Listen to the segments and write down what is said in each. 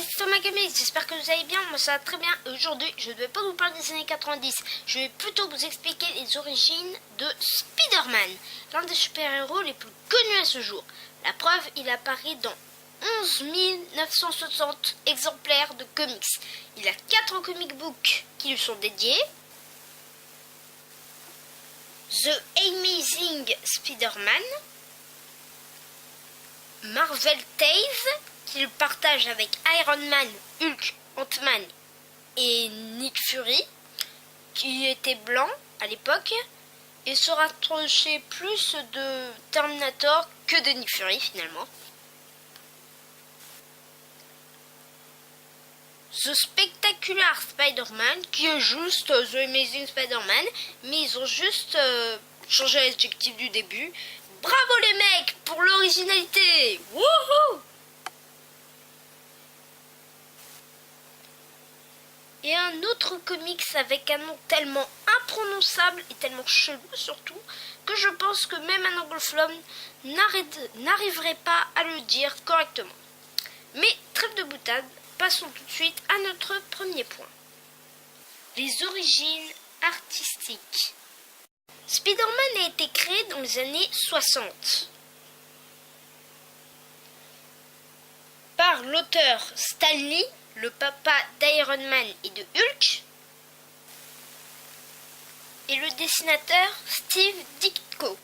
c'est Thomas Gamex, j'espère que vous allez bien, moi ça va très bien. Aujourd'hui, je ne vais pas vous parler des années 90, je vais plutôt vous expliquer les origines de Spider-Man, l'un des super-héros les plus connus à ce jour. La preuve, il apparaît dans 11 960 exemplaires de comics. Il a 4 comic books qui lui sont dédiés. The Amazing Spider-Man, Marvel Tales, qu'il partage avec Iron Man, Hulk, Ant-Man et Nick Fury, qui était blanc à l'époque, et se rapprochait plus de Terminator que de Nick Fury finalement. The Spectacular Spider-Man, qui est juste The Amazing Spider-Man, mais ils ont juste changé l'adjectif du début. Bravo les mecs pour l'originalité! Wouhou! Et un autre comics avec un nom tellement imprononçable et tellement chelou surtout, que je pense que même un anglophone n'arriverait pas à le dire correctement. Mais trêve de boutade, passons tout de suite à notre premier point. Les origines artistiques. Spider-Man a été créé dans les années 60 par l'auteur Stan Lee, le papa d'Iron Man et de Hulk, et le dessinateur Steve Ditko.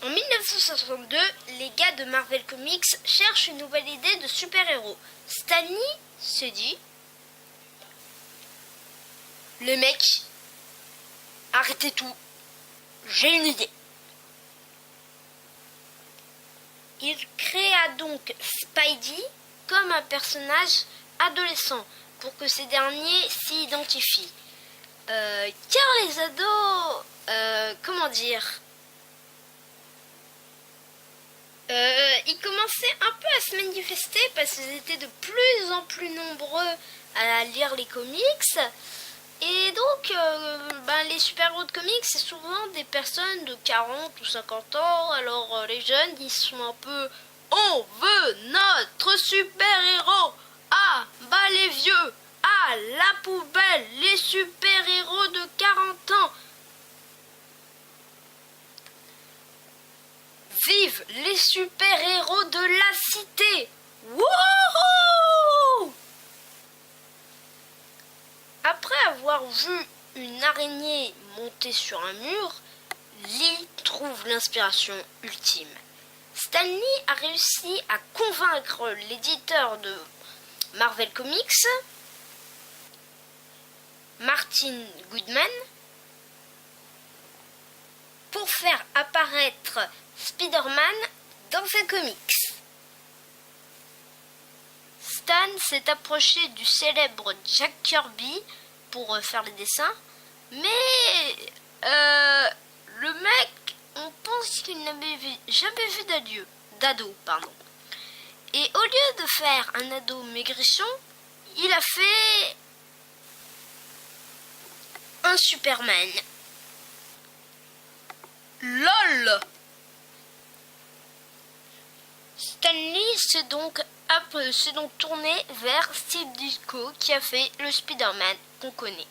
En 1962, les gars de Marvel Comics cherchent une nouvelle idée de super-héros. Stan Lee se dit: les mecs, arrêtez tout, j'ai une idée. Il créa donc Spidey comme un personnage adolescent pour que ces derniers s'y identifient. Car les ados, ils commençaient un peu à se manifester parce qu'ils étaient de plus en plus nombreux à lire les comics. Et donc, les super-héros de comics, c'est souvent des personnes de 40 ou 50 ans. Alors, les jeunes, ils sont un peu « On veut notre super-héros ! Ah, bah les vieux ! Ah, la poubelle, les super-héros de 40 ans ! Vive les super-héros de la cité ! Wouhou !» Après avoir vu une araignée monter sur un mur, Lee trouve l'inspiration ultime. Stan Lee a réussi à convaincre l'éditeur de Marvel Comics, Martin Goodman, pour faire apparaître Spider-Man dans ses comics. Stan s'est approché du célèbre Jack Kirby pour faire les dessins, mais le mec, on pense qu'il n'avait jamais vu d'ado. Et au lieu de faire un ado maigrichon, il a fait un Superman. LOL! Stan Lee s'est donc tourné vers Steve Ditko qui a fait le Spider-Man qu'on connaît.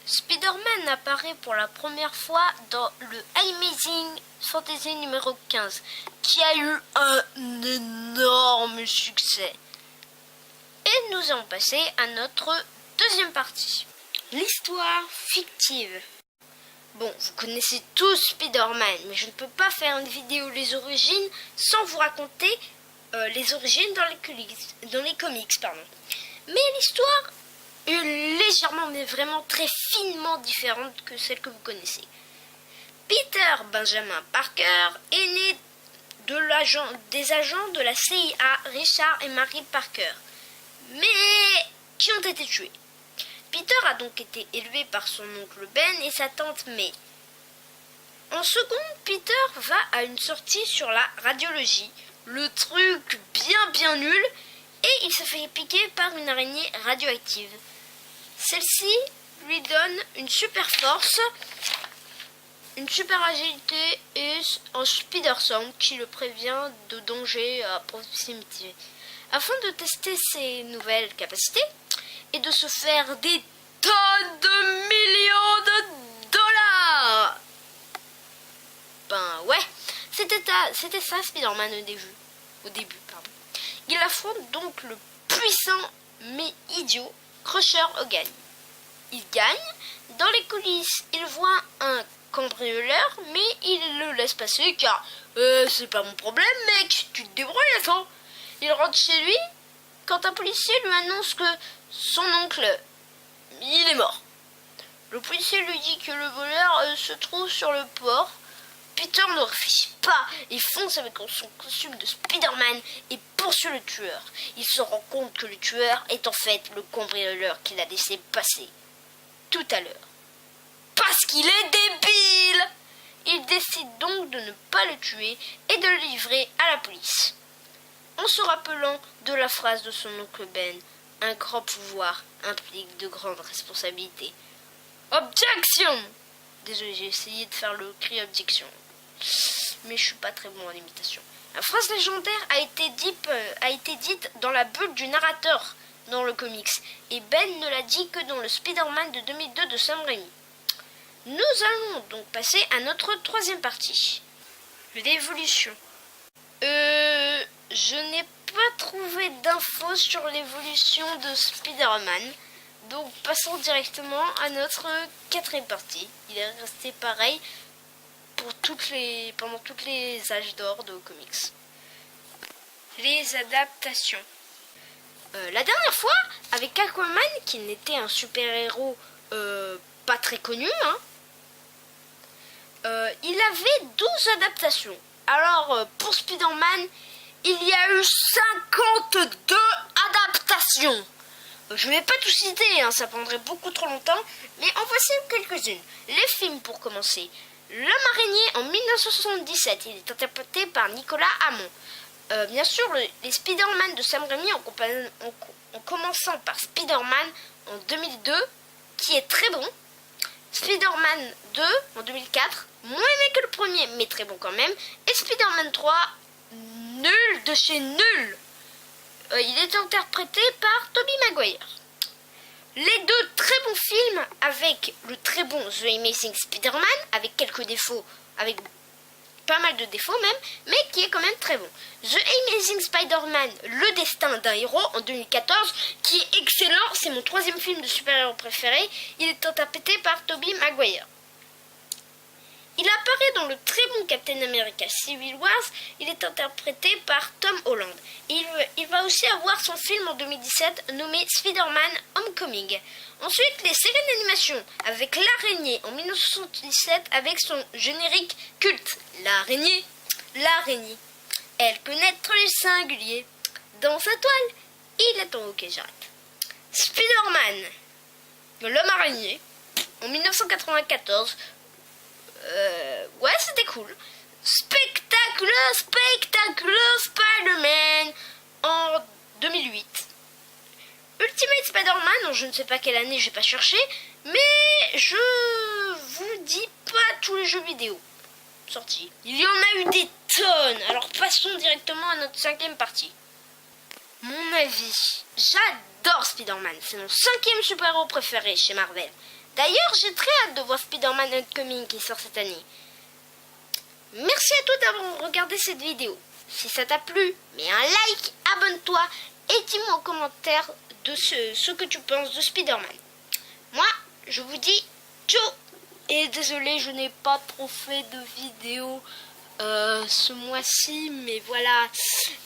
Spider-Man apparaît pour la première fois dans le Amazing Fantasy numéro 15 qui a eu un énorme succès. Et nous allons passer à notre deuxième partie. L'histoire fictive. Bon, vous connaissez tous Spider-Man, mais je ne peux pas faire une vidéo les origines sans vous raconter les origines dans les comics. Mais l'histoire est légèrement, mais vraiment très finement différente que celle que vous connaissez. Peter Benjamin Parker est né des agents de la CIA, Richard et Mary Parker, mais qui ont été tués. Peter a donc été élevé par son oncle Ben et sa tante May. En seconde, Peter va à une sortie sur la radiologie, le truc bien nul, et il se fait piquer par une araignée radioactive. Celle-ci lui donne une super force une super agilité et un speeder sound qui le prévient de danger à proximité. Afin de tester ses nouvelles capacités et de se faire des tonnes de millions de dollars. Ben ouais, c'était ça Spider-Man au début. Il affronte donc le puissant mais idiot Crusher Hogan. Il gagne. Dans les coulisses, il voit un cambrioleur, mais il le laisse passer car c'est pas mon problème, mec, tu te débrouilles, attends. Il rentre chez lui quand un policier lui annonce que son oncle, il est mort. Le policier lui dit que le voleur se trouve sur le port. Peter ne réfléchit pas et fonce avec son costume de Spider-Man et poursuit le tueur. Il se rend compte que le tueur est en fait le cambrioleur qu'il a laissé passer tout à l'heure. Parce qu'il est débile! Il décide donc de ne pas le tuer et de le livrer à la police. En se rappelant de la phrase de son oncle Ben, un grand pouvoir implique de grandes responsabilités. Objection! Désolé, j'ai essayé de faire le cri objection. Mais je suis pas très bon en imitation. La phrase légendaire a été dite dans la bulle du narrateur dans le comics. Et Ben ne l'a dit que dans le Spider-Man de 2002 de Sam Raimi. Nous allons donc passer à notre troisième partie. L'évolution. Je n'ai pas trouvé d'infos sur l'évolution de Spider-Man. Donc passons directement à notre quatrième partie. Il est resté pareil pendant toutes les âges d'or de comics. Les adaptations. La dernière fois, avec Aquaman, qui n'était un super-héros pas très connu, il avait 12 adaptations. Alors, pour Spider-Man, il y a eu 52 adaptations. Je ne vais pas tout citer, ça prendrait beaucoup trop longtemps, mais en voici quelques-unes. Les films pour commencer. L'Homme Araignée en 1977, il est interprété par Nicolas Hamon. Bien sûr, les Spider-Man de Sam Raimi en commençant par Spider-Man en 2002, qui est très bon. Spider-Man 2 en 2004, moins aimé que le premier, mais très bon quand même. Et Spider-Man 3, nul de chez nul. Il est interprété par Tobey Maguire. Les deux très bons films avec le très bon The Amazing Spider-Man, avec quelques défauts, avec pas mal de défauts même, mais qui est quand même très bon. The Amazing Spider-Man, Le Destin d'un héros en 2014, qui est excellent, c'est mon troisième film de super-héros préféré, il est interprété par Tobey Maguire. Il apparaît dans le très bon Captain America Civil Wars, il est interprété par Tom Holland. Et il va aussi avoir son film en 2017 nommé Spider-Man Homecoming. Ensuite, les séries d'animation avec l'araignée en 1977 avec son générique culte. L'araignée, elle peut naître les singuliers. Dans sa toile, il attend, ok j'arrête. Spider-Man, l'homme araignée, en 1994, ouais, c'était cool. Spectacular Spider-Man en 2008. Ultimate Spider-Man en je ne sais pas quelle année, j'ai pas cherché, mais je vous dis pas tous les jeux vidéo sortis. Il y en a eu des tonnes. Alors passons directement à notre cinquième partie. Mon avis, j'adore Spider-Man. C'est mon cinquième super-héros préféré chez Marvel. D'ailleurs, j'ai très hâte de voir Spider-Man Homecoming qui sort cette année. Merci à toi d'avoir regardé cette vidéo. Si ça t'a plu, mets un like, abonne-toi et dis-moi en commentaire de ce que tu penses de Spider-Man. Moi, je vous dis ciao. Et désolé, je n'ai pas trop fait de vidéos ce mois-ci, mais voilà,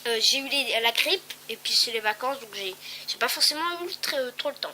j'ai eu la grippe et puis c'est les vacances, donc j'ai pas forcément eu trop le temps.